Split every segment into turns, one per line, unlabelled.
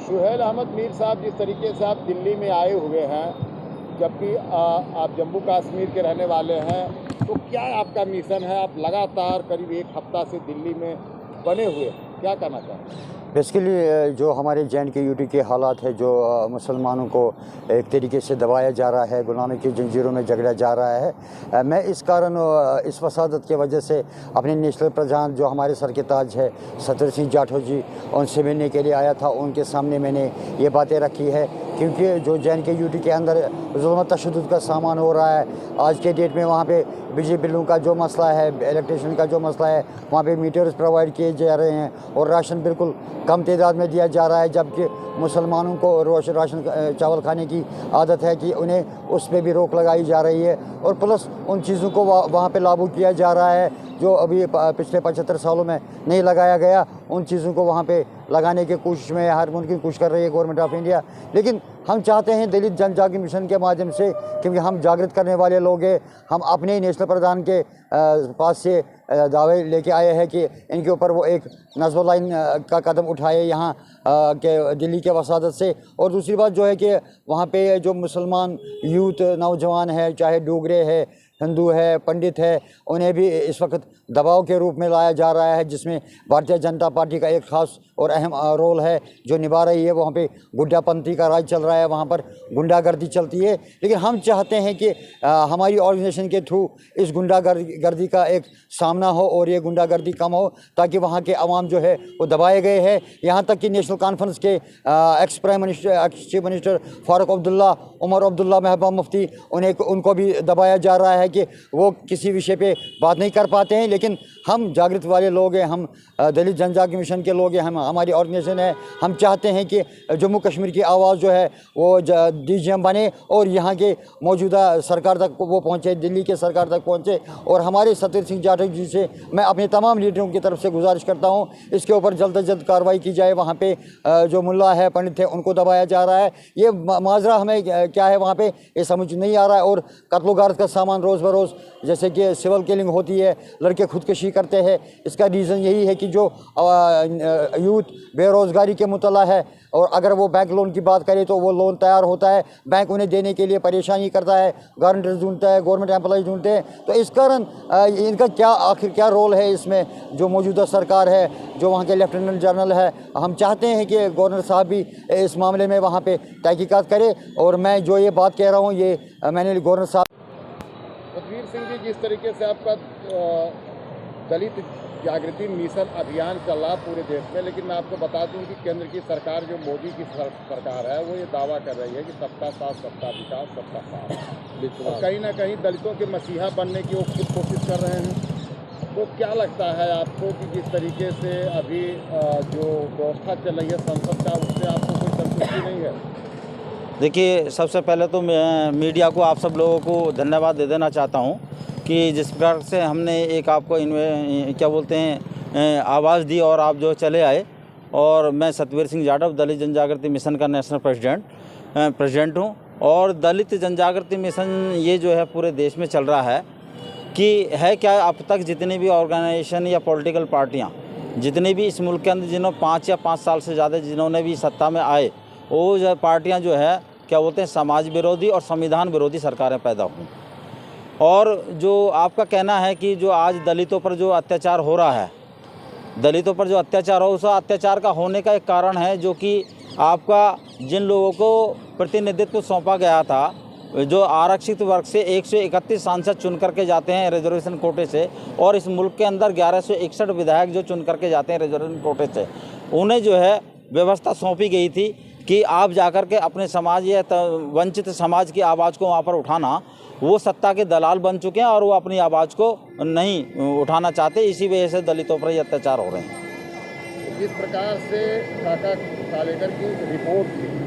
सुहेल अहमद मीर साहब, जिस तरीके से आप दिल्ली में आए हुए हैं, जबकि आप जम्मू कश्मीर के रहने वाले हैं, तो क्या आपका मिशन है? आप लगातार करीब एक हफ्ता से दिल्ली में बने हुए, क्या कहना चाहते हैं?
बेसिकली जो हमारे JNK-UT के हालात है, जो मुसलमानों को एक तरीके से दबाया जा रहा है, गुलामी की जंजीरों में जकड़ा जा रहा है। मैं इस कारण इस फसादत के वजह से अपने नेशनल प्रधान जो हमारे सर के ताज है सतवीर सिंह जाटव जी, उनसे मिलने के लिए आया था। उनके सामने मैंने ये बातें रखी है, क्योंकि जो JNK-UT के अंदर जुल्म तशद्दुद का सामान हो रहा है आज के डेट में, वहाँ पे बिजली बिलों का जो मसला है, इलेक्ट्रिशियन का जो मसला है, वहाँ पे मीटर्स प्रोवाइड किए जा रहे हैं और राशन बिल्कुल कम तादाद में दिया जा रहा है, जबकि मुसलमानों को राशन चावल खाने की आदत है कि उन्हें उस पर भी रोक लगाई जा रही है। और प्लस उन चीज़ों को वहाँ पे लागू किया जा रहा है जो अभी पिछले 75 सालों में नहीं लगाया गया, उन चीज़ों को वहाँ पे लगाने की कोशिश में हर मुमकिन कोशिश कर रही है गवर्नमेंट ऑफ इंडिया। लेकिन हम चाहते हैं दलित जनजागरण मिशन के माध्यम से, क्योंकि हम जागृत करने वाले लोग हैं, हम अपने ही नेशनल प्रधान के पास से दावे लेके आए हैं कि इनके ऊपर वो एक नज़्म लाइन का कदम उठाए यहाँ के दिल्ली के वसादत से। और दूसरी बात जो है कि वहाँ पे जो मुसलमान यूथ नौजवान है, चाहे डोगरे है, हिंदू है, पंडित है, उन्हें भी इस वक्त दबाव के रूप में लाया जा रहा है, जिसमें भारतीय जनता पार्टी का एक ख़ास और अहम रोल है जो निभा रही है। वहाँ पे गुंडापंथी का राज चल रहा है, वहाँ पर गुंडागर्दी चलती है। लेकिन हम चाहते हैं कि हमारी ऑर्गेनाइजेशन के थ्रू इस गुंडागर्दी का एक सामना हो और ये गुंडागर्दी कम हो, ताकि वहाँ के अवाम जो है वो दबाए गए हैं। यहाँ तक कि नेशनल कॉन्फ्रेंस के ex chief minister Farooq Abdullah, Omar Abdullah, Mehbooba Mufti, उनको भी दबाया जा रहा है कि वो किसी विषय पे बात नहीं कर पाते हैं। लेकिन हम जागृत वाले लोग हैं, हम दलित जनजागरण मिशन के लोग हैं, हमारी ऑर्गेनाइजेशन है। हम चाहते हैं कि जम्मू कश्मीर की आवाज़ जो है वो DGM बने और यहाँ के मौजूदा सरकार तक वो पहुँचे, दिल्ली के सरकार तक पहुँचे। और हमारे सतवीर सिंह जाटव जी से मैं अपने तमाम लीडरों की तरफ से गुजारिश करता हूँ, इसके ऊपर जल्द से जल्द कार्रवाई की जाए। वहाँ पे जो मुल्ला है, पंडित है, उनको दबाया जा रहा है। ये माजरा हमें क्या है वहाँ पे ये समझ नहीं आ रहा है। और कत्ल गारत का सामान रोज़ बरोज़, जैसे कि सिविल किलिंग होती है, लड़के खुदकशी करते हैं, इसका रीज़न यही है कि जो यूथ बेरोज़गारी के मुतला है। और अगर वो बैंक लोन की बात करें तो वो लोन तैयार होता है, बैंक उन्हें देने के लिए परेशानी करता है, गारंटर ढूंढता है, गवर्नमेंट एम्प्लॉय ढूंढते हैं। तो इस कारण इनका आखिर क्या रोल है इसमें, जो मौजूदा सरकार है, जो वहाँ के लेफ्टिनेंट जनरल है। हम चाहते हैं कि गवर्नर साहब भी इस मामले में वहाँ पे तहकीकात करें। और मैं जो ये बात कह रहा हूँ, ये मैंने गवर्नर साहब
सतवीर सिंह जी, जिस तरीके से आपका दलित जागृति मिशन अभियान चल रहा पूरे देश में, लेकिन मैं आपको बता दूं कि केंद्र की सरकार, जो मोदी की सरकार है, वो ये दावा कर रही है कि सबका साथ, सबका विकास, सबका साथ। और कहीं ना कहीं दलितों के मसीहा बनने की वो खुद कोशिश कर रहे हैं। तो क्या लगता है आपको कि जिस तरीके से अभी जो व्यवस्था चल रही है संसद का, उससे आपको कोई संतुष्टि नहीं है?
देखिए, सबसे पहले तो मैं मीडिया को, आप सब लोगों को धन्यवाद दे देना चाहता हूं कि जिस प्रकार से हमने एक आपको क्या बोलते हैं आवाज़ दी और आप जो चले आए। और मैं सतवीर सिंह जाटव, दलित जनजागृति मिशन का नेशनल प्रेसिडेंट हूं। और दलित जनजागृति मिशन ये जो है पूरे देश में चल रहा है कि है क्या, अब तक जितनी भी ऑर्गेनाइजेशन या पॉलिटिकल पार्टियाँ जितनी भी इस मुल्क के अंदर, जिन्होंने 5 या 5 साल से ज़्यादा जिन्होंने भी सत्ता में आए, वो जो पार्टियाँ जो है क्या बोलते हैं समाज विरोधी और संविधान विरोधी सरकारें पैदा हुई। और जो आपका कहना है कि जो आज दलितों पर जो अत्याचार हो रहा है, दलितों पर जो अत्याचार हो, उस अत्याचार का होने का एक कारण है जो कि आपका जिन लोगों को प्रतिनिधित्व सौंपा गया था, जो आरक्षित वर्ग से 131 सांसद चुन करके जाते हैं रिजर्वेशन कोटे से, और इस मुल्क के अंदर 1161 विधायक जो चुन करके जाते हैं रिजर्वेशन कोटे से, उन्हें जो है व्यवस्था सौंपी गई थी कि आप जाकर के अपने समाज या वंचित समाज की आवाज़ को वहाँ पर उठाना। वो सत्ता के दलाल बन चुके हैं और वो अपनी आवाज़ को नहीं उठाना चाहते, इसी वजह से दलितों पर ये अत्याचार हो रहे हैं।
जिस प्रकार से काका कालेकर की रिपोर्ट थी,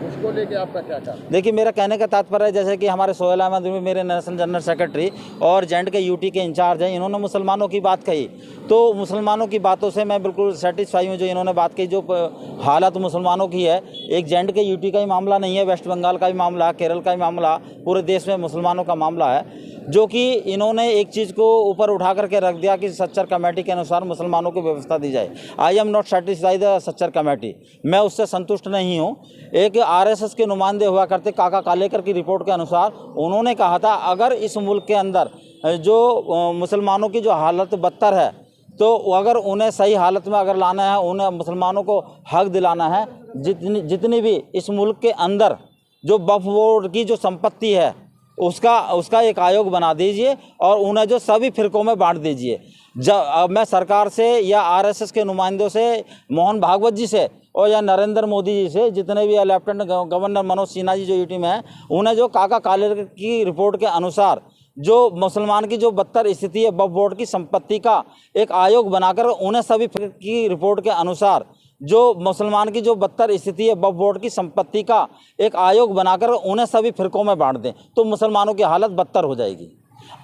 उसको लेके आपका क्या कहना?
देखिए, मेरा कहने का तात्पर्य है, जैसे कि हमारे सोहेल अहमद भी मेरे नेशनल जनरल सेक्रेटरी और JNK-UT के इंचार्ज हैं, इन्होंने मुसलमानों की बात कही, तो मुसलमानों की बातों से मैं बिल्कुल सेटिस्फाई हूँ। जो इन्होंने बात कही, जो हालत मुसलमानों की है, एक JNK-UT का ही मामला नहीं है, वेस्ट बंगाल का भी मामला, केरल का भी मामला, पूरे देश में मुसलमानों का मामला है। जो कि इन्होंने एक चीज़ को ऊपर उठा करके रख दिया कि सच्चर कमेटी के अनुसार मुसलमानों को व्यवस्था दी जाए। I am not satisfied the Sachar committee, मैं उससे संतुष्ट नहीं हूँ। एक आरएसएस के नुमाइंदे हुआ करते काका कालेकर की रिपोर्ट के अनुसार उन्होंने कहा था अगर इस मुल्क के अंदर जो मुसलमानों की जो हालत बदतर है, तो अगर उन्हें सही हालत में अगर लाना है, उन्हें मुसलमानों को हक दिलाना है, जितनी भी इस मुल्क के अंदर जो वक्फ बोर्ड की जो संपत्ति है उसका एक आयोग बना दीजिए और उन्हें जो सभी फिरकों में बांट दीजिए। जब मैं सरकार से या आरएसएस के नुमाइंदों से, मोहन भागवत जी से और या नरेंद्र मोदी जी से, जितने भी लेफ्टिनेंट गवर्नर मनोज सिन्हा जी जो यूटी में हैं, उन्हें जो काका कालेकर की रिपोर्ट के अनुसार जो मुसलमान की जो बदतर स्थिति है, वक्फ बोर्ड की संपत्ति का एक आयोग बनाकर उन्हें सभी की रिपोर्ट के अनुसार जो मुसलमान की जो बदतर स्थिति है, वक्फ बोर्ड की संपत्ति का एक आयोग बनाकर उन्हें सभी फिरकों में बांट दें, तो मुसलमानों की हालत बदतर हो जाएगी।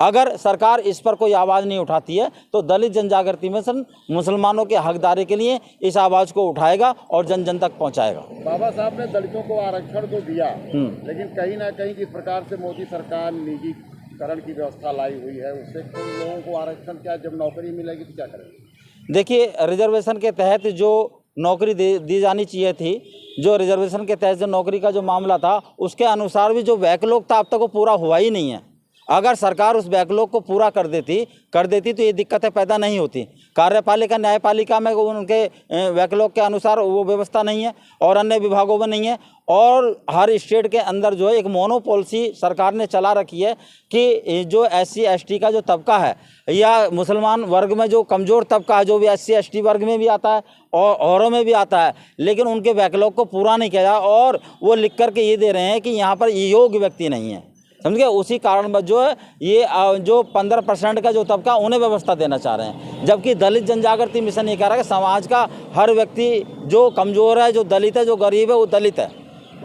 अगर सरकार इस पर कोई आवाज़ नहीं उठाती है तो दलित जनजागृति मिशन मुसलमानों के हकदारी के लिए इस आवाज़ को उठाएगा और जन जन तक पहुंचाएगा।
बाबा साहब ने दलितों को आरक्षण तो दिया, लेकिन कहीं ना कहीं जिस प्रकार से मोदी सरकार निजीकरण की व्यवस्था लाई हुई है, उससे तो लोगों को आरक्षण क्या, जब नौकरी मिलेगी तो क्या करेंगे?
देखिए, रिजर्वेशन के तहत जो नौकरी दी जानी चाहिए थी, जो रिजर्वेशन के तहत जो नौकरी का जो मामला था, उसके अनुसार भी जो बैकलॉग था अब तक वो पूरा हुआ ही नहीं है। अगर सरकार उस बैकलॉग को पूरा कर देती तो ये दिक्कतें पैदा नहीं होती। कार्यपालिका न्यायपालिका में उनके बैकलॉग के अनुसार वो व्यवस्था नहीं है और अन्य विभागों में नहीं है। और हर स्टेट के अंदर जो है एक मोनोपॉलिसी सरकार ने चला रखी है कि जो SC ST का जो तबका है या मुसलमान वर्ग में जो कमज़ोर तबका है, जो भी SC ST वर्ग में भी आता है और औरों में भी आता है, लेकिन उनके बैकलॉग को पूरा नहीं किया जा, और वो लिख करके ये दे रहे हैं कि यहाँ पर योग्य व्यक्ति नहीं है। समझ गए? उसी कारण जो है ये जो 15% का जो तबका उन्हें व्यवस्था देना चाह रहे हैं, जबकि दलित जनजागृति मिशन ये कह रहा है कि समाज का हर व्यक्ति जो कमज़ोर है, जो दलित है, जो गरीब है, वो दलित है,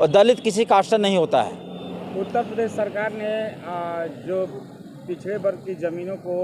और दलित किसी कास्ट से नहीं होता है।
उत्तर प्रदेश सरकार ने जो पिछड़े वर्ग की ज़मीनों को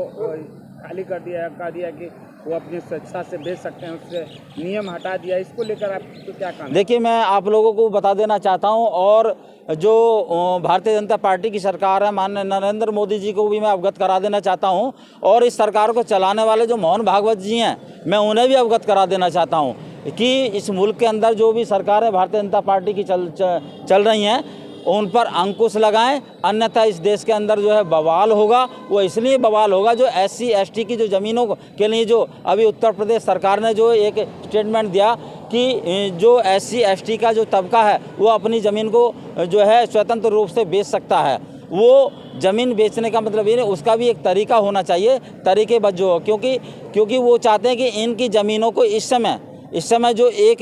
खाली कर दिया, कहा दिया कि वो अपनी स्वेच्छा से बेच सकते हैं, उससे नियम हटा दिया, इसको लेकर आप तो क्या कहना?
देखिए, मैं आप लोगों को बता देना चाहता हूं, और जो भारतीय जनता पार्टी की सरकार है, माननीय नरेंद्र मोदी जी को भी मैं अवगत करा देना चाहता हूं, और इस सरकार को चलाने वाले जो मोहन भागवत जी हैं, मैं उन्हें भी अवगत करा देना चाहता हूं कि इस मुल्क के अंदर जो भी सरकारें भारतीय जनता पार्टी की चल रही हैं, उन पर अंकुश लगाएं, अन्यथा इस देश के अंदर जो है बवाल होगा। वो इसलिए बवाल होगा जो SC ST की जो ज़मीनों के लिए जो अभी उत्तर प्रदेश सरकार ने जो एक स्टेटमेंट दिया कि जो SC ST का जो तबका है वो अपनी ज़मीन को जो है स्वतंत्र रूप से बेच सकता है। वो ज़मीन बेचने का मतलब ये नहीं, उसका भी एक तरीका होना चाहिए, तरीके बज्जो, क्योंकि वो चाहते हैं कि इनकी ज़मीनों को इस समय जो एक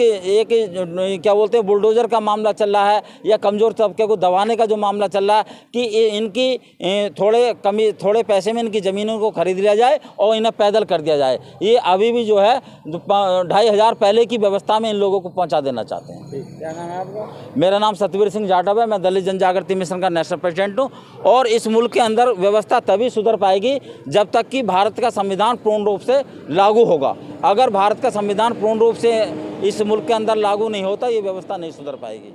क्या बोलते हैं बुलडोज़र का मामला चल रहा है, या कमज़ोर तबके को दबाने का जो मामला चल रहा है कि इनकी थोड़े पैसे में इनकी ज़मीनों को खरीद लिया जाए और इन्हें पैदल कर दिया जाए। ये अभी भी जो है 2500 पहले की व्यवस्था में इन लोगों को पहुंचा देना चाहते हैं।
क्या नाम है आपका?
मेरा नाम सतवीर सिंह जाटव है, मैं दलित जनजागृति मिशन का नेशनल प्रेसिडेंट हूँ। और इस मुल्क के अंदर व्यवस्था तभी सुधर पाएगी जब तक कि भारत का संविधान पूर्ण रूप से लागू होगा। अगर भारत का संविधान पूर्ण रूप से इस मुल्क के अंदर लागू नहीं होता, ये व्यवस्था नहीं सुधर पाएगी।